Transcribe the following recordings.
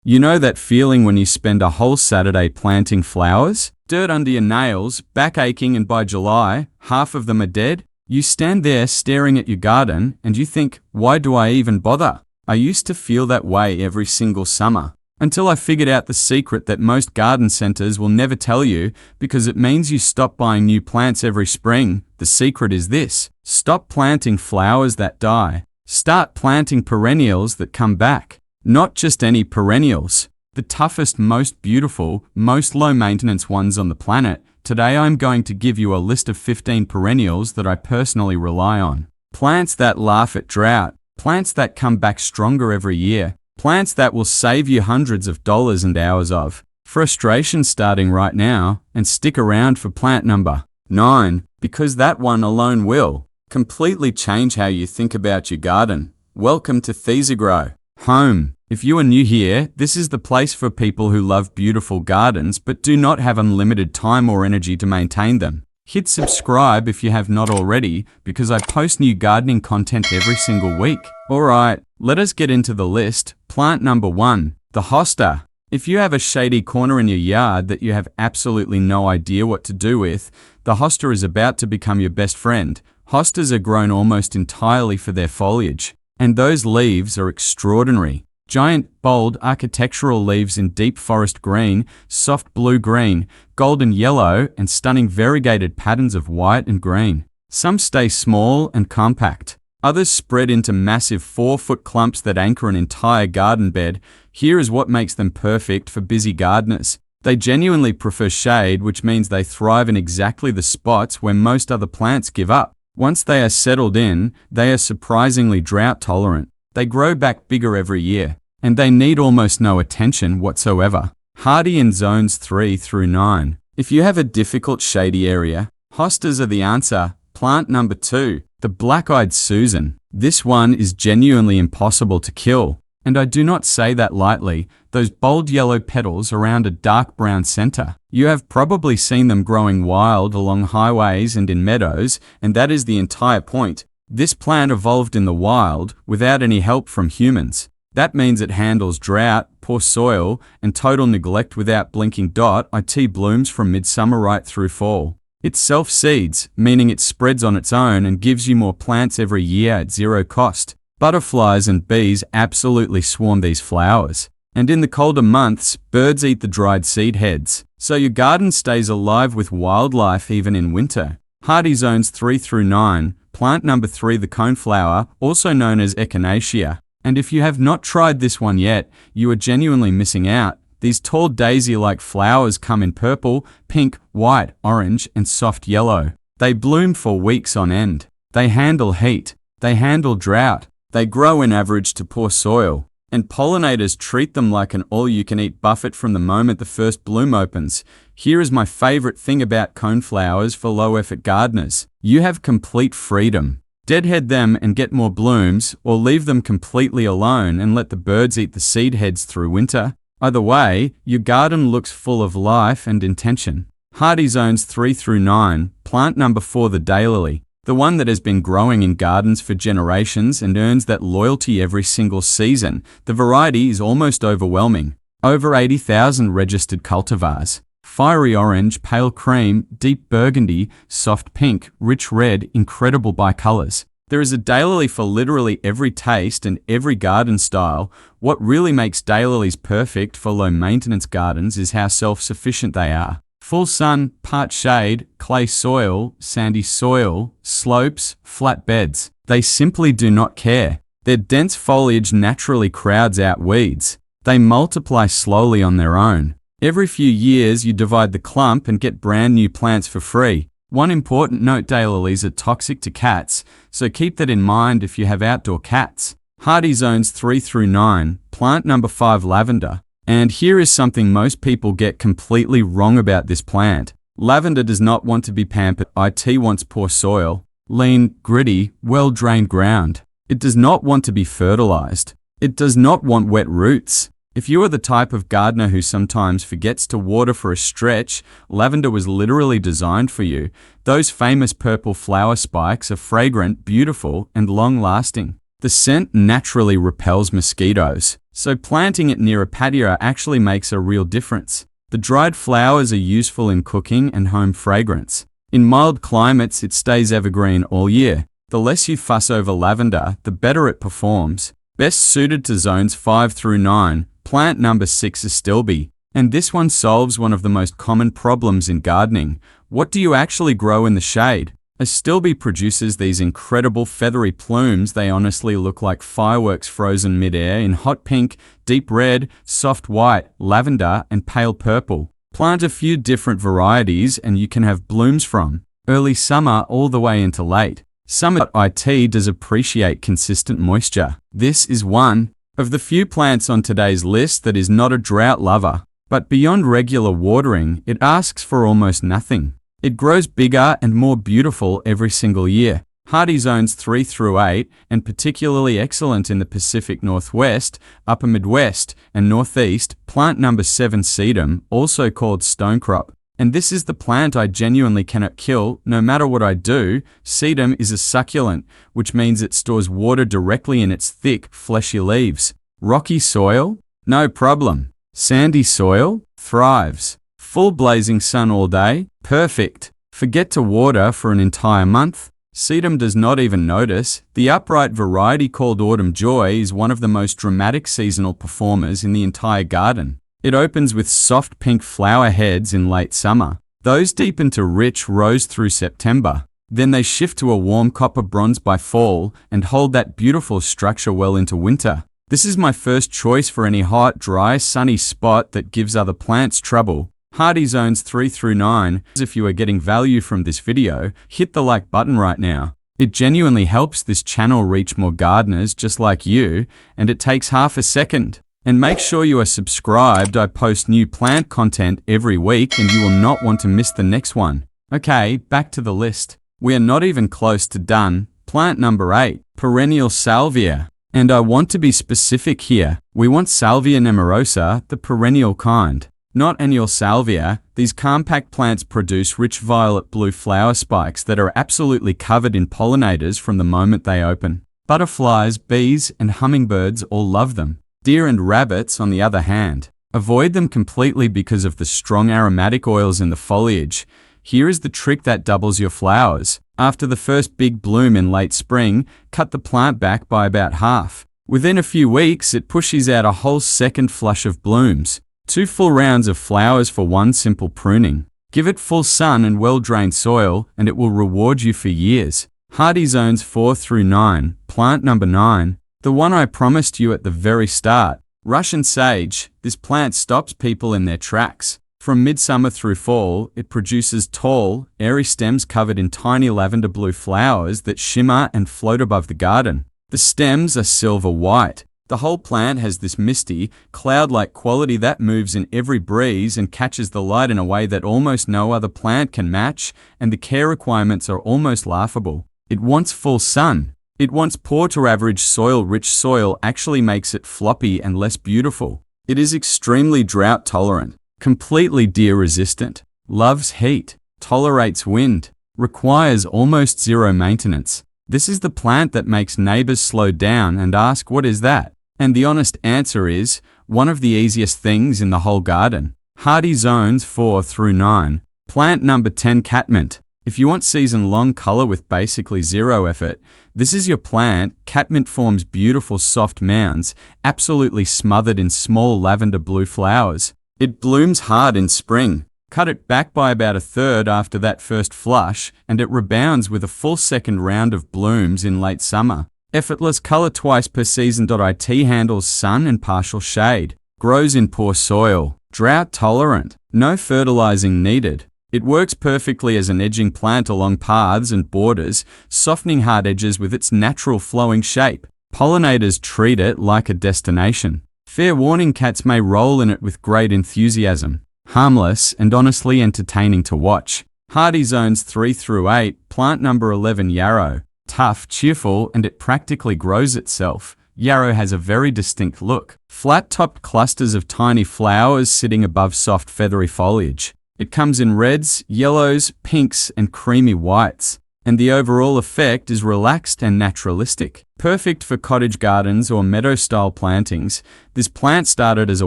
You know that feeling when you spend a whole Saturday planting flowers? Dirt under your nails, back aching, and by July, half of them are dead? You stand there staring at your garden and you think, why do I even bother? I used to feel that way every single summer. Until I figured out the secret that most garden centers will never tell you because it means you stop buying new plants every spring. The secret is this: stop planting flowers that die. Start planting perennials that come back. Not just any perennials, the toughest, most beautiful, most low-maintenance ones on the planet. Today I'm going to give you a list of 15 perennials that I personally rely on. Plants that laugh at drought, plants that come back stronger every year, plants that will save you hundreds of dollars and hours of frustration starting right now, and stick around for plant number 9, because that one alone will completely change how you think about your garden. Welcome to Thesagrow Home. If you are new here, this is the place for people who love beautiful gardens but do not have unlimited time or energy to maintain them. Hit subscribe if you have not already, because I post new gardening content every single week. Alright, let us get into the list. Plant number 1, the hosta. If you have a shady corner in your yard that you have absolutely no idea what to do with, the hosta is about to become your best friend. Hostas are grown almost entirely for their foliage, and those leaves are extraordinary. Giant, bold, architectural leaves in deep forest green, soft blue-green, golden yellow, and stunning variegated patterns of white and green. Some stay small and compact. Others spread into massive 4-foot clumps that anchor an entire garden bed. Here is what makes them perfect for busy gardeners. They genuinely prefer shade, which means they thrive in exactly the spots where most other plants give up. Once they are settled in, they are surprisingly drought tolerant. They grow back bigger every year, and they need almost no attention whatsoever. Hardy in zones 3 through 9. If you have a difficult shady area, hostas are the answer. Plant number 2, the black-eyed Susan. This one is genuinely impossible to kill, and I do not say that lightly. Those bold yellow petals around a dark brown center. You have probably seen them growing wild along highways and in meadows, and that is the entire point. This plant evolved in the wild without any help from humans. That means it handles drought, poor soil, and total neglect without blinking. It blooms from midsummer right through fall. It self-seeds, meaning it spreads on its own and gives you more plants every year at zero cost. Butterflies and bees absolutely swarm these flowers. And in the colder months, birds eat the dried seed heads. So your garden stays alive with wildlife even in winter. Hardy zones 3 through 9. Plant number 3, the coneflower, also known as echinacea. And if you have not tried this one yet, you are genuinely missing out. These tall daisy-like flowers come in purple, pink, white, orange, and soft yellow. They bloom for weeks on end. They handle heat. They handle drought. They grow in average to poor soil. And pollinators treat them like an all-you-can-eat buffet from the moment the first bloom opens. Here is my favorite thing about coneflowers for low-effort gardeners. You have complete freedom. Deadhead them and get more blooms, or leave them completely alone and let the birds eat the seed heads through winter. Either way, your garden looks full of life and intention. Hardy zones 3 through 9. Plant number 4, the daylily. The one that has been growing in gardens for generations and earns that loyalty every single season. The variety is almost overwhelming. Over 80,000 registered cultivars. Fiery orange, pale cream, deep burgundy, soft pink, rich red, incredible bicolors. There is a daylily for literally every taste and every garden style. What really makes daylilies perfect for low-maintenance gardens is how self-sufficient they are. Full sun, part shade, clay soil, sandy soil, slopes, flat beds. They simply do not care. Their dense foliage naturally crowds out weeds. They multiply slowly on their own. Every few years you divide the clump and get brand new plants for free. One important note: daylilies are toxic to cats, so keep that in mind if you have outdoor cats. Hardy zones 3 through 9. Plant number 5, lavender. And here is something most people get completely wrong about this plant. Lavender does not want to be pampered. It wants poor soil, lean, gritty, well-drained ground. It does not want to be fertilized. It does not want wet roots. If you are the type of gardener who sometimes forgets to water for a stretch, lavender was literally designed for you. Those famous purple flower spikes are fragrant, beautiful, and long-lasting. The scent naturally repels mosquitoes. so planting it near a patio actually makes a real difference. The dried flowers are useful in cooking and home fragrance. In mild climates, it stays evergreen all year. The less you fuss over lavender, the better it performs. Best suited to zones 5 through 9, plant number 6 is Stilby. And this one solves one of the most common problems in gardening. What do you actually grow in the shade? A Stilby produces these incredible feathery plumes. They honestly look like fireworks frozen mid-air in hot pink, deep red, soft white, lavender, and pale purple. Plant a few different varieties and you can have blooms from early summer all the way into late. Summer.it does appreciate consistent moisture. This is one of the few plants on today's list that is not a drought lover. But beyond regular watering, it asks for almost nothing. It grows bigger and more beautiful every single year. Hardy zones 3 through 8, and particularly excellent in the Pacific Northwest, Upper Midwest, and Northeast, plant number 7 sedum, also called stonecrop. And this is the plant I genuinely cannot kill, no matter what I do. Sedum is a succulent, which means it stores water directly in its thick, fleshy leaves. Rocky soil? No problem. Sandy soil? Thrives. Full blazing sun all day? Perfect. Forget to water for an entire month? Sedum does not even notice. The upright variety called Autumn Joy is one of the most dramatic seasonal performers in the entire garden. It opens with soft pink flower heads in late summer. Those deepen to rich rose through September. Then they shift to a warm copper bronze by fall and hold that beautiful structure well into winter. This is my first choice for any hot, dry, sunny spot that gives other plants trouble. Hardy zones 3 through 9. If you are getting value from this video, hit the like button right now. It genuinely helps this channel reach more gardeners just like you, and it takes half a second. And make sure you are subscribed. I post new plant content every week and you will not want to miss the next one. Okay, back to the list. We are not even close to done. Plant number 8, perennial salvia. And I want to be specific here. We want Salvia nemorosa, the perennial kind. Not annual salvia. These compact plants produce rich violet blue flower spikes that are absolutely covered in pollinators from the moment they open. Butterflies, bees, and hummingbirds all love them. Deer and rabbits, on the other hand, avoid them completely because of the strong aromatic oils in the foliage. Here is the trick that doubles your flowers. After the first big bloom in late spring, cut the plant back by about half. Within a few weeks, it pushes out a whole second flush of blooms. 2 full rounds of flowers for one simple pruning. Give it full sun and well-drained soil, and it will reward you for years. Hardy zones 4 through 9, plant number 9. The one I promised you at the very start. Russian sage. This plant stops people in their tracks. From midsummer through fall, it produces tall, airy stems covered in tiny lavender blue flowers that shimmer and float above the garden. The stems are silver white. The whole plant has this misty, cloud-like quality that moves in every breeze and catches the light in a way that almost no other plant can match, and the care requirements are almost laughable. It wants full sun. It wants poor to average soil. Rich soil actually makes it floppy and less beautiful. It is extremely drought tolerant, completely deer resistant, loves heat, tolerates wind, requires almost zero maintenance. This is the plant that makes neighbors slow down and ask, what is that? And the honest answer is, one of the easiest things in the whole garden. Hardy zones 4 through 9. Plant number 10, catmint. If you want season-long color with basically zero effort, this is your plant. Catmint forms beautiful soft mounds, absolutely smothered in small lavender blue flowers. It blooms hard in spring. Cut it back by about a third after that first flush, and it rebounds with a full second round of blooms in late summer. Effortless color twice per season.it handles sun and partial shade. Grows in poor soil. Drought tolerant. No fertilizing needed. It works perfectly as an edging plant along paths and borders, softening hard edges with its natural flowing shape. Pollinators treat it like a destination. Fair warning, cats may roll in it with great enthusiasm. Harmless and honestly entertaining to watch. Hardy zones 3 through 8, plant number 11, yarrow. Tough, cheerful, and it practically grows itself. Yarrow has a very distinct look. Flat-topped clusters of tiny flowers sitting above soft feathery foliage. It comes in reds, yellows, pinks, and creamy whites. and the overall effect is relaxed and naturalistic. Perfect for cottage gardens or meadow-style plantings, this plant started as a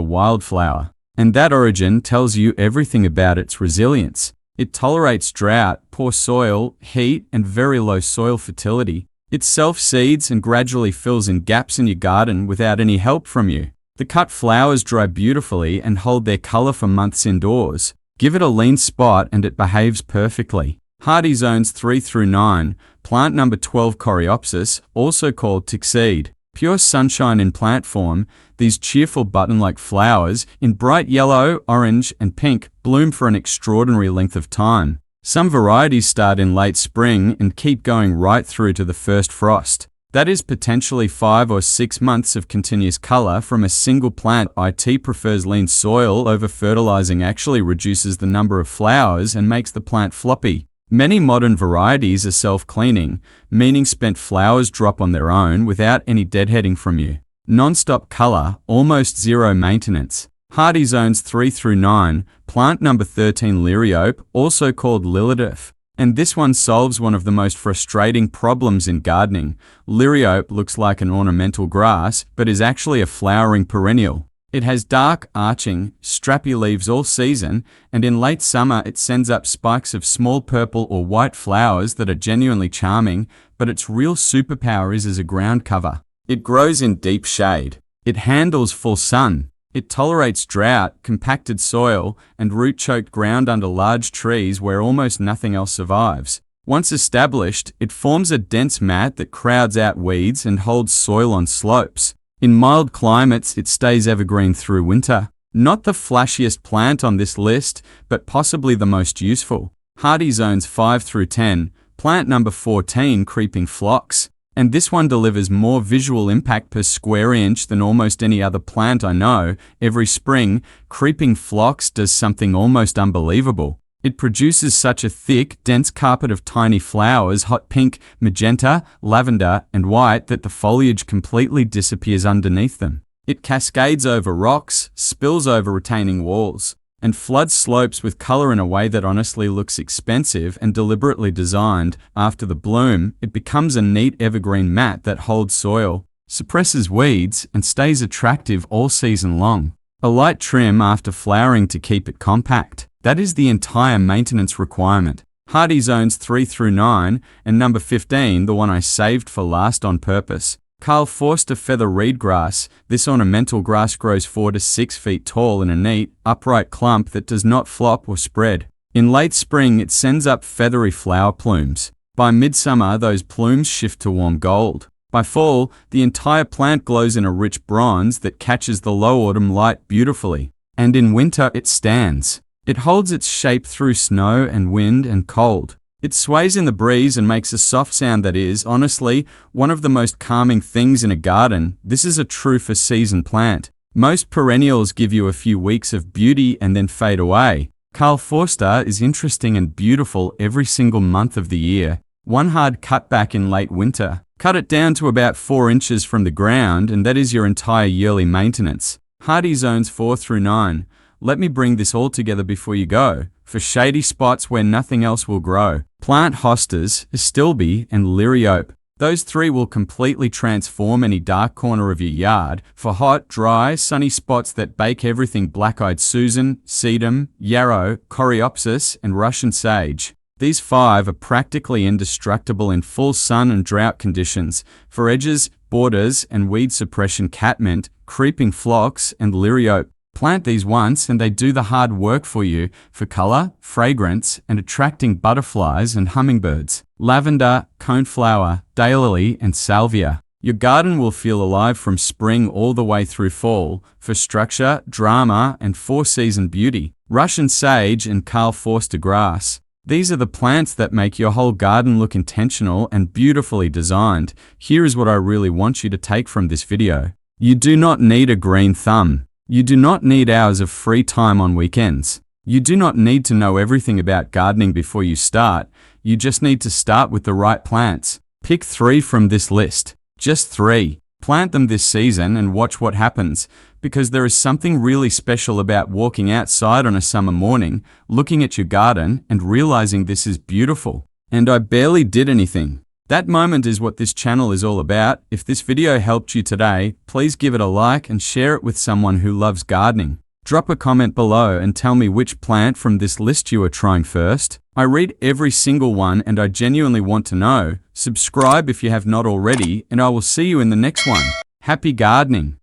wildflower, and that origin tells you everything about its resilience. It tolerates drought, poor soil, heat, and very low soil fertility. It self-seeds and gradually fills in gaps in your garden without any help from you. The cut flowers dry beautifully and hold their color for months indoors. Give it a lean spot and it behaves perfectly. Hardy zones 3 through 9, plant number 12 Coreopsis, also called tickseed. Pure sunshine in plant form, these cheerful button-like flowers, in bright yellow, orange, and pink, bloom for an extraordinary length of time. Some varieties start in late spring and keep going right through to the first frost. That is potentially 5 or 6 months of continuous color from a single plant. It prefers lean soil over fertilizing, actually reduces the number of flowers and makes the plant floppy. Many modern varieties are self-cleaning, meaning spent flowers drop on their own without any deadheading from you. Non-stop color, almost zero maintenance. Hardy zones 3 through 9, plant number 13 Liriope, also called Lilidorf. And this one solves one of the most frustrating problems in gardening. Liriope looks like an ornamental grass, but is actually a flowering perennial. It has dark, arching, strappy leaves all season, and in late summer it sends up spikes of small purple or white flowers that are genuinely charming, but its real superpower is as a ground cover. It grows in deep shade. It handles full sun. It tolerates drought, compacted soil, and root-choked ground under large trees where almost nothing else survives. Once established, it forms a dense mat that crowds out weeds and holds soil on slopes. In mild climates, it stays evergreen through winter. Not the flashiest plant on this list, but possibly the most useful. Hardy zones 5 through 10, plant number 14 Creeping Phlox. And this one delivers more visual impact per square inch than almost any other plant I know. Every spring, Creeping Phlox does something almost unbelievable. It produces such a thick, dense carpet of tiny flowers, hot pink, magenta, lavender, and white, that the foliage completely disappears underneath them. It cascades over rocks, spills over retaining walls, and floods slopes with color in a way that honestly looks expensive and deliberately designed. After the bloom, it becomes a neat evergreen mat that holds soil, suppresses weeds, and stays attractive all season long. A light trim after flowering to keep it compact. That is the entire maintenance requirement. Hardy zones 3 through 9, and number 15, the one I saved for last on purpose. Karl Forster feather reedgrass. This ornamental grass grows 4 to 6 feet tall in a neat, upright clump that does not flop or spread. In late spring, it sends up feathery flower plumes. By midsummer, those plumes shift to warm gold. By fall, the entire plant glows in a rich bronze that catches the low autumn light beautifully. And in winter, it stands. It holds its shape through snow and wind and cold. It sways in the breeze and makes a soft sound that is, honestly, one of the most calming things in a garden. This is a true for-season plant. Most perennials give you a few weeks of beauty and then fade away. Karl Forster is interesting and beautiful every single month of the year. One hard cutback in late winter. Cut it down to about 4 inches from the ground, and that is your entire yearly maintenance. Hardy zones 4 through 9. Let me bring this all together before you go. For shady spots where nothing else will grow, plant hostas, astilbe, and liriope. Those 3 will completely transform any dark corner of your yard. For hot, dry, sunny spots that bake everything, black-eyed Susan, sedum, yarrow, coreopsis, and Russian sage. These 5 are practically indestructible in full sun and drought conditions. For edges, borders, and weed suppression, catmint, creeping phlox, and liriope. Plant these once and they do the hard work for you. For color, fragrance, and attracting butterflies and hummingbirds. Lavender, coneflower, daylily, and salvia. Your garden will feel alive from spring all the way through fall. For structure, drama, and 4-season beauty. Russian sage and Karl Forster grass. These are the plants that make your whole garden look intentional and beautifully designed. Here is what I really want you to take from this video. You do not need a green thumb. You do not need hours of free time on weekends. You do not need to know everything about gardening before you start. You just need to start with the right plants. Pick 3 from this list. Just 3. Plant them this season and watch what happens, because there is something really special about walking outside on a summer morning, looking at your garden and realizing this is beautiful. and I barely did anything. That moment is what this channel is all about. If this video helped you today, please give it a like and share it with someone who loves gardening. Drop a comment below and tell me which plant from this list you are trying first. I read every single one and I genuinely want to know. Subscribe if you have not already, and I will see you in the next one. Happy gardening!